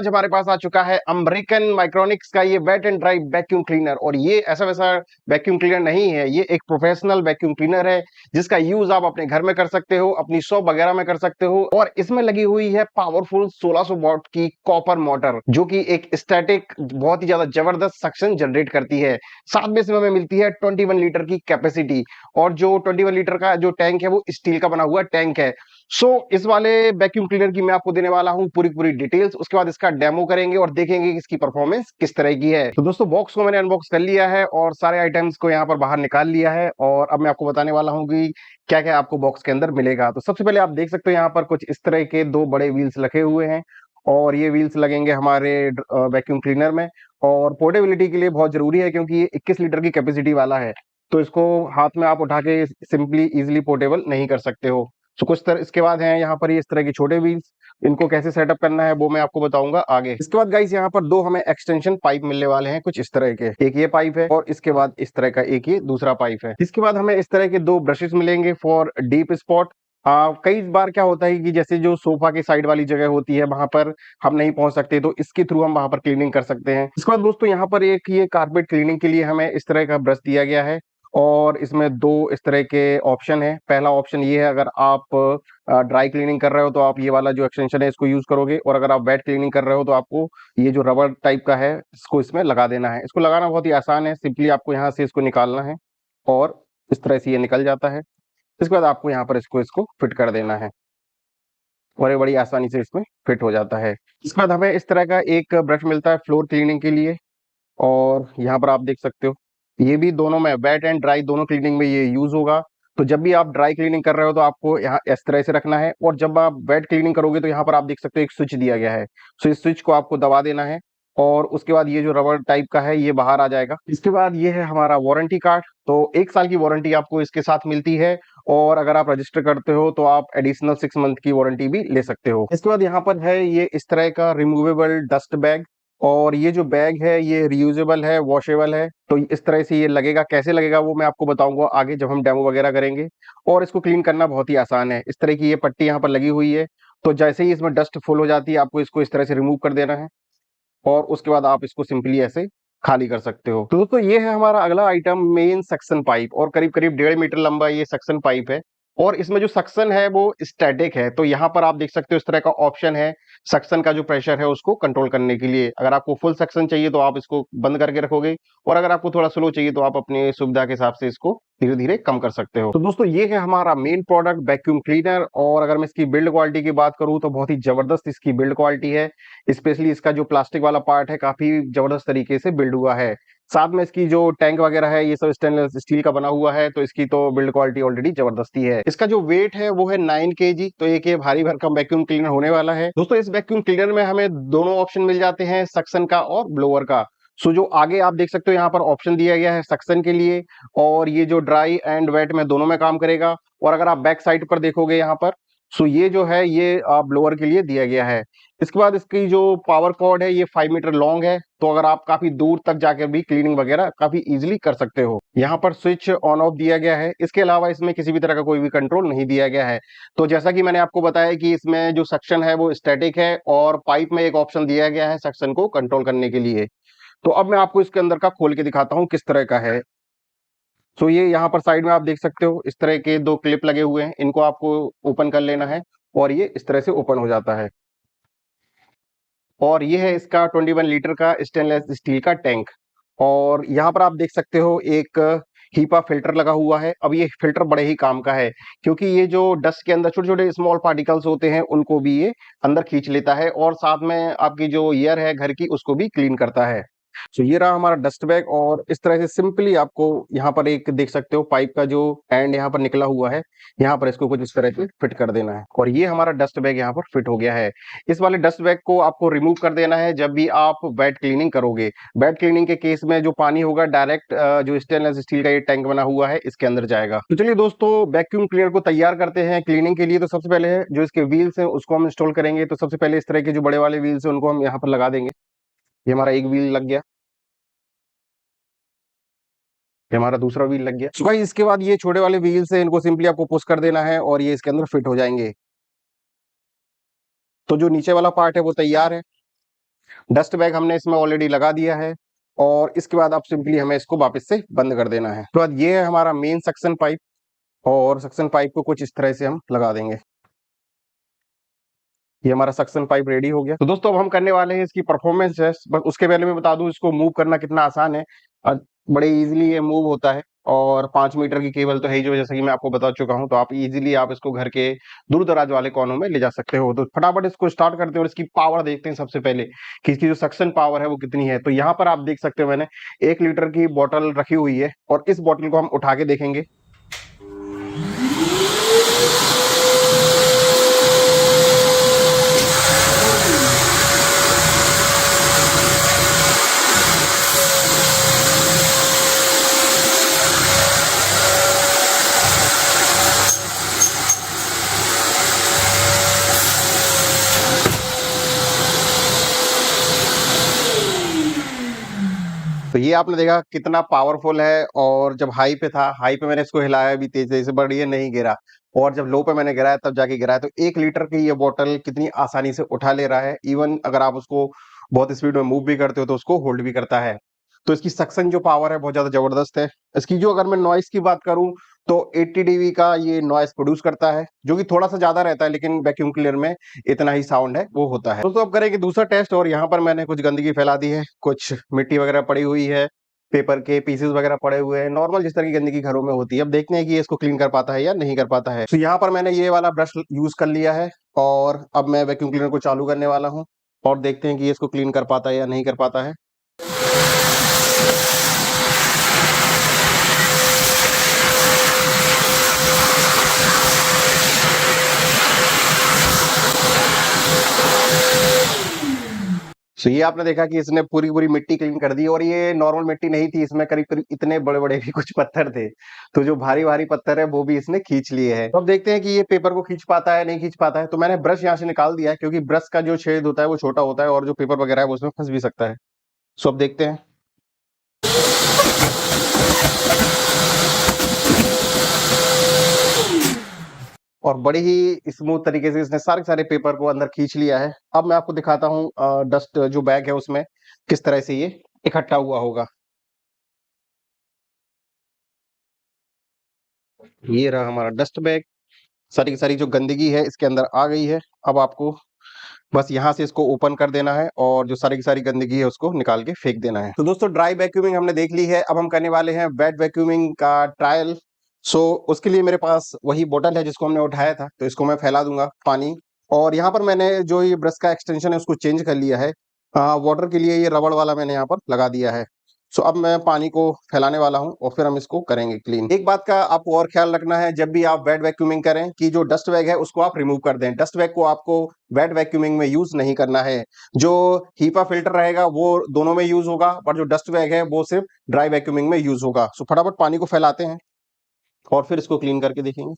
आज हमारे पास आ चुका है अमेरिकन माइक्रोनिक्स का ये wet and dry vacuum cleaner. और ये ऐसा वैसा वैक्यूम क्लीनर नहीं है, ये एक प्रोफेशनल वैक्यूम क्लीनर है जिसका यूज आप अपने घर में कर सकते हो, अपनी शॉप वगैरह में कर सकते हो। और इसमें लगी हुई है पावरफुल 1600 वॉट की कॉपर मोटर, जो कि एक स्टैटिक बहुत ही ज्यादा जबरदस्त सक्शन जनरेट करती है। साथ में इसमें हमें मिलती है 21 लीटर की कैपेसिटी। और जो 21 लीटर का जो टैंक है वो स्टील का बना हुआ टैंक है। इस वाले वैक्यूम क्लीनर की मैं आपको देने वाला हूं पूरी पूरी डिटेल्स। उसके बाद इसका डेमो करेंगे और देखेंगे कि इसकी परफॉर्मेंस किस तरह की है। तो दोस्तों, बॉक्स को मैंने अनबॉक्स कर लिया है और सारे आइटम्स को यहाँ पर बाहर निकाल लिया है। और अब मैं आपको बताने वाला हूँ कि क्या क्या आपको बॉक्स के अंदर मिलेगा। तो सबसे पहले आप देख सकते हो यहाँ पर कुछ इस तरह के दो बड़े व्हील्स रखे हुए हैं। और ये व्हील्स लगेंगे हमारे वैक्यूम क्लीनर में। और पोर्टेबिलिटी के लिए बहुत जरूरी है, क्योंकि ये 21 लीटर की कैपेसिटी वाला है। तो इसको हाथ में आप उठा के सिंपली इजिली पोर्टेबल नहीं कर सकते हो। तो कुछ तरह इसके बाद है यहाँ पर ये इस तरह के छोटे व्हील्स। इनको कैसे सेटअप करना है वो मैं आपको बताऊंगा आगे। इसके बाद गाइस यहाँ पर दो हमें एक्सटेंशन पाइप मिलने वाले हैं कुछ इस तरह के। एक ये पाइप है और इसके बाद इस तरह का एक ये दूसरा पाइप है। इसके बाद हमें इस तरह के दो ब्रशेस मिलेंगे फॉर डीप स्पॉट। कई बार क्या होता है कि जैसे जो सोफा की साइड वाली जगह होती है वहां पर हम नहीं पहुंच सकते, तो इसके थ्रू हम वहां पर क्लीनिंग कर सकते हैं। इसके बाद दोस्तों यहाँ पर एक ये कारपेट क्लीनिंग के लिए हमें इस तरह का ब्रश दिया गया है। और इसमें दो इस तरह के ऑप्शन है। पहला ऑप्शन ये है, अगर आप ड्राई क्लीनिंग कर रहे हो तो आप ये वाला जो एक्सटेंशन है इसको यूज करोगे। और अगर आप वेट क्लीनिंग कर रहे हो तो आपको ये जो रबर टाइप का है इसको इसमें लगा देना है। इसको लगाना बहुत ही आसान है, सिंपली आपको यहाँ से इसको निकालना है और इस तरह से ये निकल जाता है। इसके बाद आपको यहाँ पर इसको इसको फिट कर देना है और ये बड़ी आसानी से इसमें फिट हो जाता है। इसके बाद हमें इस तरह का एक ब्रश मिलता है फ्लोर क्लीनिंग के लिए। और यहाँ पर आप देख सकते हो ये भी दोनों में वेट एंड ड्राई दोनों क्लीनिंग में ये यूज होगा। तो जब भी आप ड्राई क्लीनिंग कर रहे हो तो आपको यहाँ इस तरह से रखना है, और जब आप वेट क्लीनिंग करोगे तो यहाँ पर आप देख सकते हो एक स्विच दिया गया है। इस स्विच को आपको दबा देना है और उसके बाद ये जो रबर टाइप का है ये बाहर आ जाएगा। इसके बाद ये है हमारा वारंटी कार्ड। तो 1 साल की वारंटी आपको इसके साथ मिलती है। और अगर आप रजिस्टर करते हो तो आप एडिशनल 6 मंथ की वारंटी भी ले सकते हो। इसके बाद यहाँ पर है ये इस तरह का रिमूवेबल डस्ट बैग। और ये जो बैग है ये रियूजेबल है, वॉशेबल है। तो इस तरह से ये लगेगा, कैसे लगेगा वो मैं आपको बताऊंगा आगे जब हम डेमो वगैरह करेंगे। और इसको क्लीन करना बहुत ही आसान है। इस तरह की ये पट्टी यहाँ पर लगी हुई है। तो जैसे ही इसमें डस्ट फुल हो जाती है आपको इसको इस तरह से रिमूव कर देना है और उसके बाद आप इसको सिंपली ऐसे खाली कर सकते हो। तो दोस्तों ये है हमारा अगला आइटम, मेन सक्शन पाइप। और करीब करीब 1.5 मीटर लंबा ये सक्शन पाइप है। और इसमें जो सक्शन है वो स्टैटिक है। तो यहाँ पर आप देख सकते हो इस तरह का ऑप्शन है सक्शन का जो प्रेशर है उसको कंट्रोल करने के लिए। अगर आपको फुल सक्शन चाहिए तो आप इसको बंद करके रखोगे, और अगर आपको थोड़ा स्लो चाहिए तो आप अपनी सुविधा के हिसाब से इसको धीरे धीरे कम कर सकते हो। तो दोस्तों ये है हमारा मेन प्रोडक्ट वैक्यूम क्लीनर। और अगर मैं इसकी बिल्ड क्वालिटी की बात करूं तो बहुत ही जबरदस्त इसकी बिल्ड क्वालिटी है। स्पेशली इसका जो प्लास्टिक वाला पार्ट है काफी जबरदस्त तरीके से बिल्ड हुआ है। साथ में इसकी जो टैंक वगैरह है ये सब स्टेनलेस स्टील का बना हुआ है। तो इसकी तो बिल्ड क्वालिटी ऑलरेडी जबरदस्ती है। इसका जो वेट है वो है 9 kg। तो एक ये भारी भरकम वैक्यूम क्लीनर होने वाला है। दोस्तों इस वैक्यूम क्लीनर में हमें दोनों ऑप्शन मिल जाते हैं, सक्शन का और ब्लोअर का। जो आगे आप देख सकते हो यहाँ पर ऑप्शन दिया गया है सक्शन के लिए। और ये जो ड्राई एंड वेट में दोनों में काम करेगा। और अगर आप बैक साइड पर देखोगे यहाँ पर, ये जो है ये ब्लोअर के लिए दिया गया है। इसके बाद इसकी जो पावर कॉर्ड है ये 5 मीटर लॉन्ग है। तो अगर आप काफी दूर तक जाकर भी क्लीनिंग वगैरह काफी इजीली कर सकते हो। यहाँ पर स्विच ऑन ऑफ दिया गया है। इसके अलावा इसमें किसी भी तरह का कोई भी कंट्रोल नहीं दिया गया है। तो जैसा कि मैंने आपको बताया कि इसमें जो सक्शन है वो स्टैटिक है, और पाइप में एक ऑप्शन दिया गया है सक्शन को कंट्रोल करने के लिए। तो अब मैं आपको इसके अंदर का खोल के दिखाता हूँ किस तरह का है। ये यहाँ पर साइड में आप देख सकते हो इस तरह के दो क्लिप लगे हुए हैं, इनको आपको ओपन कर लेना है और ये इस तरह से ओपन हो जाता है। और ये है इसका 21 लीटर का स्टेनलेस स्टील का टैंक। और यहाँ पर आप देख सकते हो एक हीपा फिल्टर लगा हुआ है। अब ये फिल्टर बड़े ही काम का है, क्योंकि ये जो डस्ट के अंदर छोटे छोटे स्मॉल पार्टिकल्स होते हैं उनको भी ये अंदर खींच लेता है, और साथ में आपकी जो एयर है घर की उसको भी क्लीन करता है। ये रहा हमारा डस्ट बैग। और इस तरह से सिंपली आपको यहाँ पर एक देख सकते हो पाइप का जो एंड यहाँ पर निकला हुआ है, यहाँ पर इसको कुछ इस तरह से फिट कर देना है और ये हमारा डस्ट बैग यहाँ पर फिट हो गया है। इस वाले डस्ट बैग को आपको रिमूव कर देना है जब भी आप वेट क्लीनिंग करोगे। वेट क्लीनिंग के केस में जो पानी होगा डायरेक्ट जो स्टेनलेस स्टील का ये टैंक बना हुआ है इसके अंदर जाएगा। तो चलिए दोस्तों, वैक्यूम क्लीनर को तैयार करते हैं क्लीनिंग के लिए। तो सबसे पहले जो इसके व्हील्स हैं उसको हम इंस्टॉल करेंगे। तो सबसे पहले इस तरह के जो बड़े वाले व्हील्स हैं उनको हम यहाँ पर लगा देंगे। ये हमारा एक व्हील लग गया, ये हमारा दूसरा व्हील लग गया। भाई इसके बाद ये छोटे वाले व्हील से इनको सिंपली आपको पुश कर देना है और ये इसके अंदर फिट हो जाएंगे। तो जो नीचे वाला पार्ट है वो तैयार है। डस्ट बैग हमने इसमें ऑलरेडी लगा दिया है और इसके बाद अब सिंपली हमें इसको वापस से बंद कर देना है। तो बाद ये है हमारा मेन सक्शन पाइप और सक्शन पाइप को कुछ इस तरह से हम लगा देंगे। ये हमारा सक्शन पाइप रेडी हो गया। तो दोस्तों अब हम करने वाले हैं इसकी परफॉर्मेंस टेस्ट। बस उसके पहले मैं बता दूं इसको मूव करना कितना आसान है। बड़े इजीली ये मूव होता है और 5 मीटर की केबल तो है ही, जो जैसे कि मैं आपको बता चुका हूं। तो आप इजीली आप इसको घर के दूर दराज वाले कोनों में ले जा सकते हो। तो फटाफट इसको स्टार्ट करते हैं और इसकी पावर देखते हैं सबसे पहले कि इसकी जो सक्शन पावर है वो कितनी है। तो यहाँ पर आप देख सकते हो मैंने 1 लीटर की बोतल रखी हुई है और इस बोतल को हम उठा के देखेंगे। तो ये आपने देखा कितना पावरफुल है। और जब हाई पे था, हाई पे मैंने इसको हिलाया भी तेज से, बट ये नहीं गिरा। और जब लो पे मैंने गिराया तब जाके गिरा है। तो 1 लीटर की ये बोतल कितनी आसानी से उठा ले रहा है। इवन अगर आप उसको बहुत स्पीड में मूव भी करते हो तो उसको होल्ड भी करता है। तो इसकी सक्शन जो पावर है बहुत ज्यादा जबरदस्त है। इसकी जो अगर मैं नॉइस की बात करूं तो 80 डीबी का ये नॉइस प्रोड्यूस करता है, जो कि थोड़ा सा ज्यादा रहता है, लेकिन वैक्यूम क्लीनर में इतना ही साउंड है वो होता है। तो अब करेंगे दूसरा टेस्ट। और यहाँ पर मैंने कुछ गंदगी फैला दी है, कुछ मिट्टी वगैरह पड़ी हुई है, पेपर के पीसेस वगैरह पड़े हुए हैं, नॉर्मल जिस तरह की गंदगी घरों में होती है। अब देखते हैं कि ये इसको क्लीन कर पाता है या नहीं कर पाता है। तो यहाँ पर मैंने ये वाला ब्रश यूज कर लिया है और अब मैं वैक्यूम क्लीनर को चालू करने वाला हूँ और देखते हैं कि ये इसको क्लीन कर पाता है या नहीं कर पाता है। तो ये आपने देखा कि इसने पूरी पूरी मिट्टी क्लीन कर दी। और ये नॉर्मल मिट्टी नहीं थी, इसमें करीब करीब इतने बड़े बड़े भी कुछ पत्थर थे। तो जो भारी भारी पत्थर है वो भी इसने खींच लिए हैं। तो अब देखते हैं कि ये पेपर को खींच पाता है नहीं खींच पाता है। तो मैंने ब्रश यहाँ से निकाल दिया है, क्योंकि ब्रश का जो छेद होता है वो छोटा होता है और जो पेपर वगैरह है वो उसमें फंस भी सकता है। सो अब देखते हैं। और बड़ी ही स्मूथ तरीके से इसने सारे सारे पेपर को अंदर खींच लिया है। अब मैं आपको दिखाता हूँ डस्ट जो बैग है उसमें किस तरह से ये इकट्ठा हुआ होगा। ये रहा हमारा डस्ट बैग। सारी की सारी जो गंदगी है इसके अंदर आ गई है। अब आपको बस यहाँ से इसको ओपन कर देना है और जो सारी की सारी गंदगी है उसको निकाल के फेंक देना है। तो दोस्तों ड्राई वैक्यूमिंग हमने देख ली है। अब हम करने वाले हैं वेट वैक्यूमिंग का ट्रायल। सो उसके लिए मेरे पास वही बोतल है जिसको हमने उठाया था। तो इसको मैं फैला दूंगा पानी। और यहाँ पर मैंने जो ये ब्रश का एक्सटेंशन है उसको चेंज कर लिया है। वाटर के लिए ये रबड़ वाला मैंने यहाँ पर लगा दिया है। सो अब मैं पानी को फैलाने वाला हूं और फिर हम इसको करेंगे क्लीन। एक बात का आपको और ख्याल रखना है, जब भी आप वेट वैक्यूमिंग करें कि जो डस्ट बैग है उसको आप रिमूव कर दें। डस्ट बैग को आपको वेट वैक्यूमिंग में यूज नहीं करना है। जो हीपा फिल्टर रहेगा वो दोनों में यूज होगा, पर जो डस्ट बैग है वो सिर्फ ड्राई वैक्यूमिंग में यूज होगा। सो फटाफट पानी को फैलाते हैं और फिर इसको क्लीन करके देखेंगे।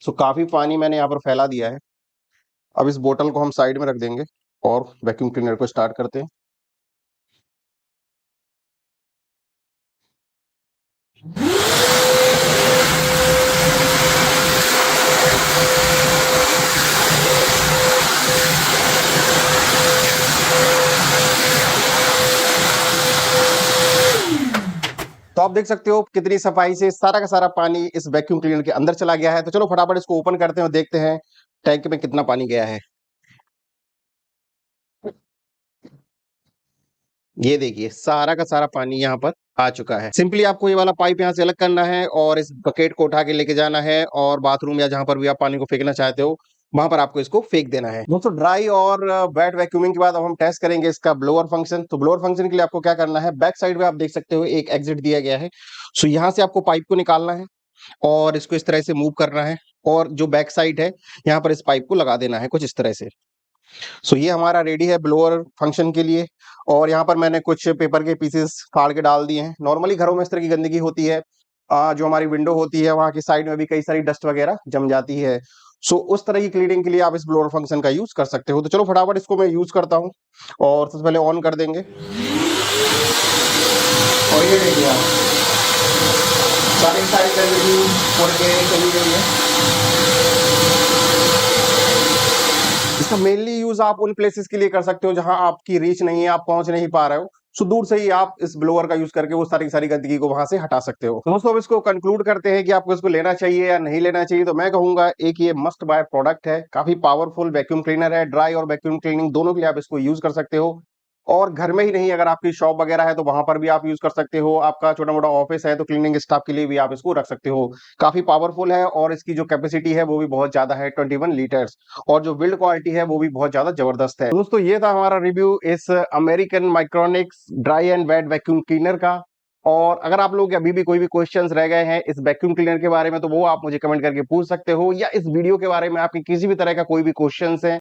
सो काफी पानी मैंने यहाँ पर फैला दिया है। अब इस बोतल को हम साइड में रख देंगे और वैक्यूम क्लीनर को स्टार्ट करते हैं। तो आप देख सकते हो कितनी सफाई से सारा का सारा पानी इस वैक्यूम क्लीनर के अंदर चला गया है। तो चलो फटाफट इसको ओपन करते हैं और देखते हैं टैंक में कितना पानी गया है। ये देखिए सारा का सारा पानी यहाँ पर आ चुका है। सिंपली आपको ये वाला पाइप यहाँ से अलग करना है और इस बकेट को उठा के लेके जाना है और बाथरूम या जहां पर भी आप पानी को फेंकना चाहते हो वहां पर आपको इसको फेंक देना है। दोस्तों ड्राई और वेट वैक्यूमिंग के बाद अब हम टेस्ट करेंगे इसका ब्लोअर फंक्शन। तो ब्लोअर फंक्शन के लिए आपको क्या करना है, बैक साइड में आप देख सकते हो एक एग्जिट दिया गया है। सो यहाँ से आपको पाइप को निकालना है और इसको इस तरह से मूव करना है और जो बैक साइड है यहाँ पर इस पाइप को लगा देना है कुछ इस तरह से। सो ये हमारा रेडी है ब्लोअर फंक्शन के लिए। और यहाँ पर मैंने कुछ पेपर के पीसेस फाड़ के डाल दिए हैं। नॉर्मली घरों में इस तरह की गंदगी होती है। जो हमारी विंडो होती है वहां की साइड में भी कई सारी डस्ट वगैरह जम जाती है। सो उस तरह की क्लीनिंग के लिए आप इस ब्लोअर फंक्शन का यूज कर सकते हो। तो चलो फटाफट इसको मैं यूज करता हूँ और सबसे पहले ऑन कर देंगे। और ये देखिए आप सारी गंदगी उड़ के चली गई है। इसका मेनली यूज आप उन प्लेसेस के लिए कर सकते हो जहां आपकी रीच नहीं है, आप पहुंच नहीं पा रहे हो। सो दूर से ही आप इस ब्लोअर का यूज करके वो सारी सारी गंदगी को वहां से हटा सकते हो। तो दोस्तों अब इसको कंक्लूड करते हैं कि आपको इसको लेना चाहिए या नहीं लेना चाहिए। तो मैं कहूंगा एक ये मस्ट बाय प्रोडक्ट है, काफी पावरफुल वैक्यूम क्लीनर है, ड्राई और वैक्यूम क्लीनिंग दोनों के लिए आप इसको यूज कर सकते हो। और घर में ही नहीं, अगर आपकी शॉप वगैरह है तो वहां पर भी आप यूज कर सकते हो। आपका छोटा मोटा ऑफिस है तो क्लीनिंग स्टाफ के लिए भी आप इसको रख सकते हो। काफी पावरफुल है और इसकी जो कैपेसिटी है वो भी बहुत ज्यादा है, 21 लीटर्स। और जो बिल्ड क्वालिटी है वो भी बहुत ज्यादा जबरदस्त है। तो दोस्तों ये था हमारा रिव्यू इस American Micronics dry and wet vacuum cleaner का। और अगर आप लोग अभी भी कोई भी क्वेश्चंस रह गए हैं इस वैक्यूम क्लीनर के बारे में तो वो आप मुझे कमेंट करके पूछ सकते हो, या इस वीडियो के बारे में आपके किसी भी तरह का कोई भी क्वेश्चंस है